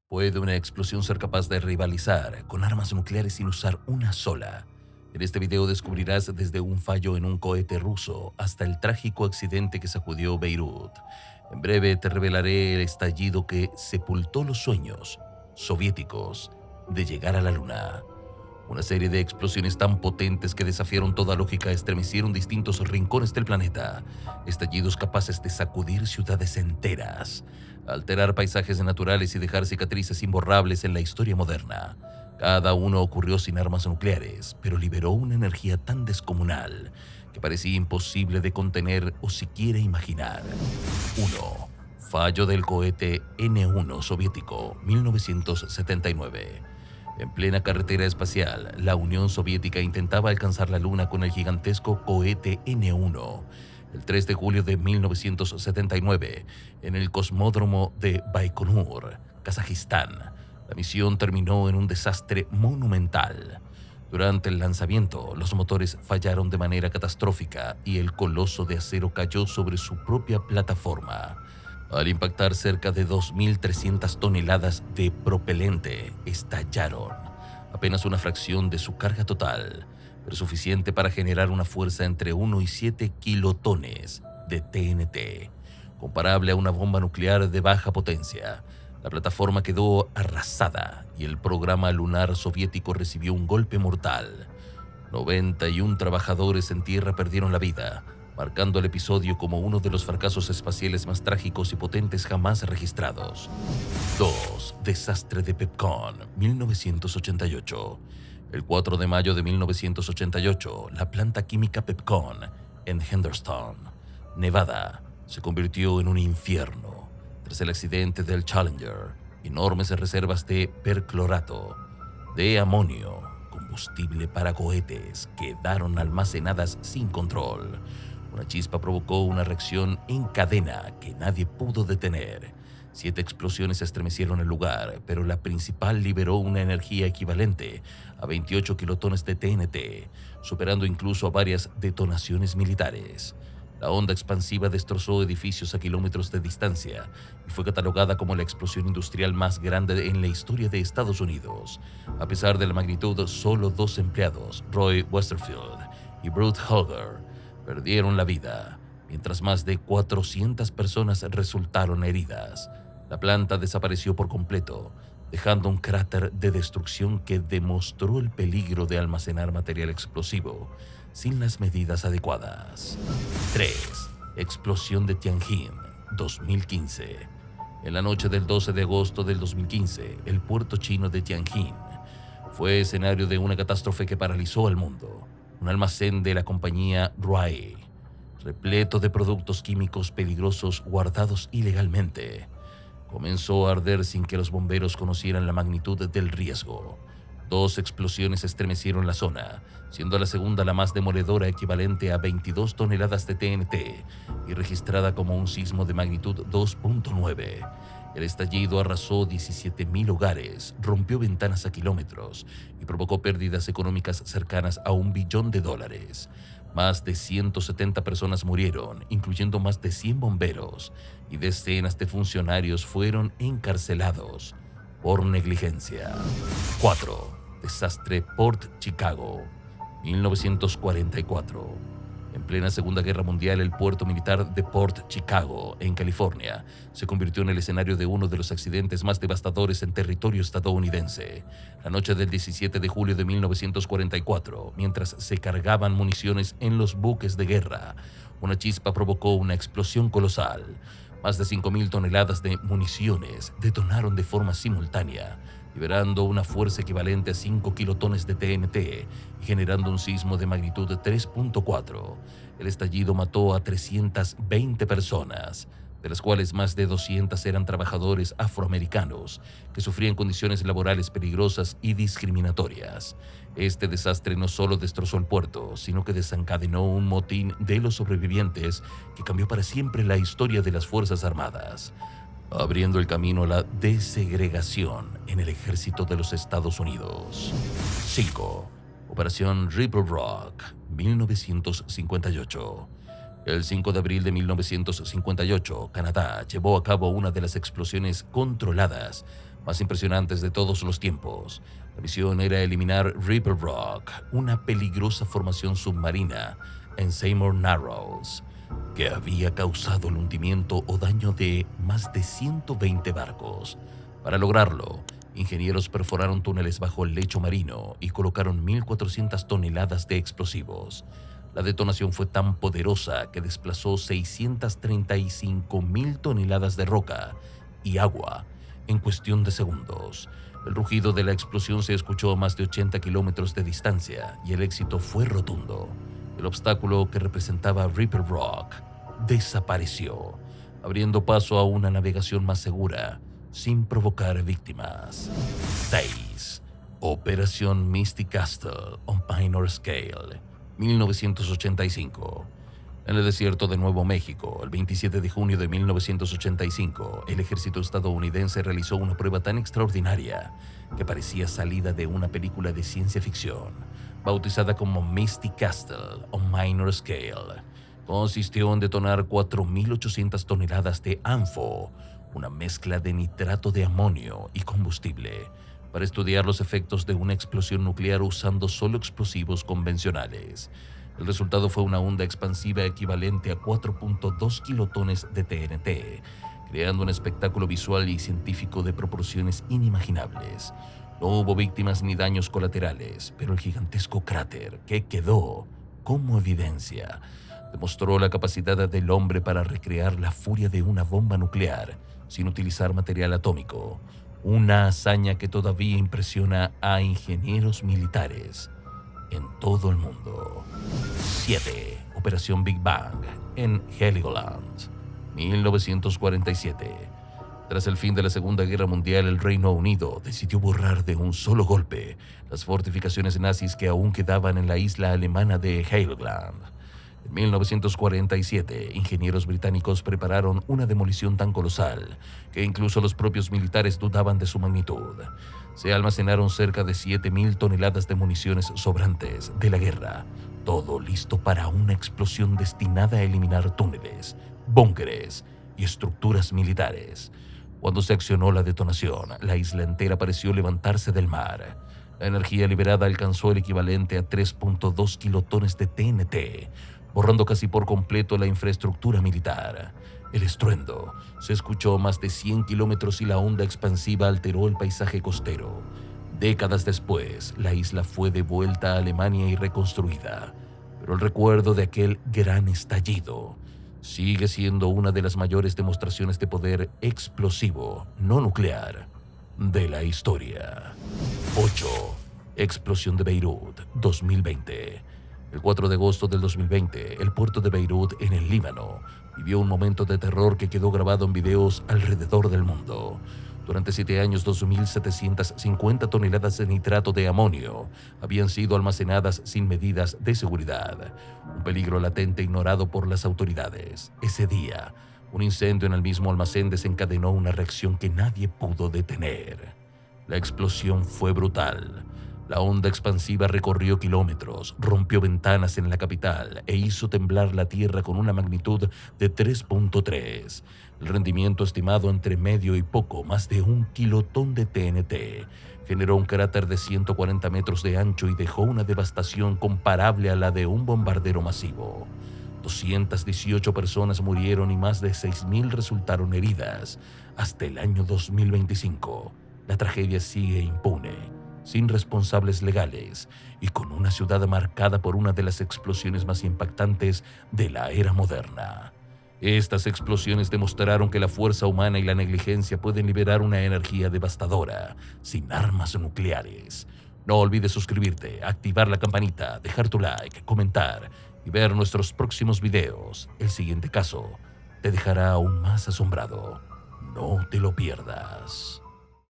¿Puede una explosión ser capaz de rivalizar con armas nucleares sin usar una sola? En este video descubrirás desde un fallo en un cohete ruso hasta el trágico accidente que sacudió Beirut. En breve te revelaré el estallido que sepultó los sueños soviéticos de llegar a la luna. Una serie de explosiones tan potentes que desafiaron toda lógica estremecieron distintos rincones del planeta, estallidos capaces de sacudir ciudades enteras, alterar paisajes naturales y dejar cicatrices imborrables en la historia moderna. Cada uno ocurrió sin armas nucleares, pero liberó una energía tan descomunal que parecía imposible de contener o siquiera imaginar. 1. Fallo del cohete N-1 soviético, 1979. En plena carretera espacial, la Unión Soviética intentaba alcanzar la Luna con el gigantesco cohete N-1. El 3 de julio de 1979, en el cosmódromo de Baikonur, Kazajistán, la misión terminó en un desastre monumental. Durante el lanzamiento, los motores fallaron de manera catastrófica y el coloso de acero cayó sobre su propia plataforma. Al impactar, cerca de 2.300 toneladas de propelente estallaron, apenas una fracción de su carga total, pero suficiente para generar una fuerza entre 1 y 7 kilotones de TNT, comparable a una bomba nuclear de baja potencia. La plataforma quedó arrasada y el programa lunar soviético recibió un golpe mortal. 91 trabajadores en tierra perdieron la vida, marcando el episodio como uno de los fracasos espaciales más trágicos y potentes jamás registrados. 2. Desastre de Pepcon, 1988. El 4 de mayo de 1988, la planta química Pepcon en Henderson, Nevada, se convirtió en un infierno. Tras el accidente del Challenger, enormes reservas de perclorato de amonio, combustible para cohetes, quedaron almacenadas sin control. Una chispa provocó una reacción en cadena que nadie pudo detener. 7 explosiones estremecieron el lugar, pero la principal liberó una energía equivalente a 28 kilotones de TNT, superando incluso a varias detonaciones militares. La onda expansiva destrozó edificios a kilómetros de distancia y fue catalogada como la explosión industrial más grande en la historia de Estados Unidos. A pesar de la magnitud, solo 2 empleados, Roy Westerfield y Brute Holger, perdieron la vida, mientras más de 400 personas resultaron heridas. La planta desapareció por completo, dejando un cráter de destrucción que demostró el peligro de almacenar material explosivo sin las medidas adecuadas. 3. Explosión de Tianjin, 2015. En la noche del 12 de agosto del 2015, el puerto chino de Tianjin fue escenario de una catástrofe que paralizó al mundo. Un almacén de la compañía Ruai, repleto de productos químicos peligrosos guardados ilegalmente, comenzó a arder sin que los bomberos conocieran la magnitud del riesgo. 2 explosiones estremecieron la zona, siendo la segunda la más demoledora, equivalente a 22 toneladas de TNT y registrada como un sismo de magnitud 2.9. El estallido arrasó 17.000 hogares, rompió ventanas a kilómetros y provocó pérdidas económicas cercanas a $1 billón. Más de 170 personas murieron, incluyendo más de 100 bomberos, y decenas de funcionarios fueron encarcelados por negligencia. 4. Desastre Port Chicago, 1944. En plena Segunda Guerra Mundial, el puerto militar de Port Chicago, en California, se convirtió en el escenario de uno de los accidentes más devastadores en territorio estadounidense. La noche del 17 de julio de 1944, mientras se cargaban municiones en los buques de guerra, una chispa provocó una explosión colosal. Más de 5.000 toneladas de municiones detonaron de forma simultánea, liberando una fuerza equivalente a 5 kilotones de TNT y generando un sismo de magnitud 3.4. El estallido mató a 320 personas, de las cuales más de 200 eran trabajadores afroamericanos que sufrían condiciones laborales peligrosas y discriminatorias. Este desastre no solo destrozó el puerto, sino que desencadenó un motín de los sobrevivientes que cambió para siempre la historia de las Fuerzas Armadas, abriendo el camino a la desegregación en el ejército de los Estados Unidos. 5. Operación Ripple Rock, 1958. El 5 de abril de 1958, Canadá llevó a cabo una de las explosiones controladas más impresionantes de todos los tiempos. La misión era eliminar Ripple Rock, una peligrosa formación submarina en Seymour Narrows, que había causado el hundimiento o daño de más de 120 barcos. Para lograrlo, ingenieros perforaron túneles bajo el lecho marino y colocaron 1.400 toneladas de explosivos. La detonación fue tan poderosa que desplazó 635.000 toneladas de roca y agua en cuestión de segundos. El rugido de la explosión se escuchó a más de 80 kilómetros de distancia y el éxito fue rotundo. El obstáculo que representaba Ripple Rock desapareció, abriendo paso a una navegación más segura, sin provocar víctimas. 6. Operación Misty Castle on Minor Scale, 1985. En el desierto de Nuevo México, el 27 de junio de 1985, el ejército estadounidense realizó una prueba tan extraordinaria que parecía salida de una película de ciencia ficción, bautizada como Misty Castle on Minor Scale. Consistió en detonar 4.800 toneladas de ANFO, una mezcla de nitrato de amonio y combustible, para estudiar los efectos de una explosión nuclear usando solo explosivos convencionales. El resultado fue una onda expansiva equivalente a 4.2 kilotones de TNT, creando un espectáculo visual y científico de proporciones inimaginables. No hubo víctimas ni daños colaterales, pero el gigantesco cráter que quedó como evidencia demostró la capacidad del hombre para recrear la furia de una bomba nuclear sin utilizar material atómico, una hazaña que todavía impresiona a ingenieros militares en todo el mundo. 7. Operación Big Bang en Heligoland, 1947. Tras el fin de la Segunda Guerra Mundial, el Reino Unido decidió borrar de un solo golpe las fortificaciones nazis que aún quedaban en la isla alemana de Heligoland. En 1947, ingenieros británicos prepararon una demolición tan colosal que incluso los propios militares dudaban de su magnitud. Se almacenaron cerca de 7.000 toneladas de municiones sobrantes de la guerra, todo listo para una explosión destinada a eliminar túneles, búnkeres y estructuras militares. Cuando se accionó la detonación, la isla entera pareció levantarse del mar. La energía liberada alcanzó el equivalente a 3.2 kilotones de TNT, borrando casi por completo la infraestructura militar. El estruendo se escuchó a más de 100 kilómetros y la onda expansiva alteró el paisaje costero. Décadas después, la isla fue devuelta a Alemania y reconstruida, pero el recuerdo de aquel gran estallido sigue siendo una de las mayores demostraciones de poder explosivo no nuclear de la historia. 8. Explosión de Beirut, 2020. El 4 de agosto del 2020, el puerto de Beirut, en el Líbano, vivió un momento de terror que quedó grabado en videos alrededor del mundo. Durante 7 años, 2.750 toneladas de nitrato de amonio habían sido almacenadas sin medidas de seguridad, un peligro latente ignorado por las autoridades. Ese día, un incendio en el mismo almacén desencadenó una reacción que nadie pudo detener. La explosión fue brutal. La onda expansiva recorrió kilómetros, rompió ventanas en la capital e hizo temblar la tierra con una magnitud de 3.3. El rendimiento estimado entre medio y poco más de 1 kilotón de TNT generó un cráter de 140 metros de ancho y dejó una devastación comparable a la de un bombardero masivo. 218 personas murieron y más de 6.000 resultaron heridas. Hasta el año 2025, la tragedia sigue impune, sin responsables legales y con una ciudad marcada por una de las explosiones más impactantes de la era moderna. Estas explosiones demostraron que la fuerza humana y la negligencia pueden liberar una energía devastadora sin armas nucleares. No olvides suscribirte, activar la campanita, dejar tu like, comentar y ver nuestros próximos videos. El siguiente caso te dejará aún más asombrado. No te lo pierdas.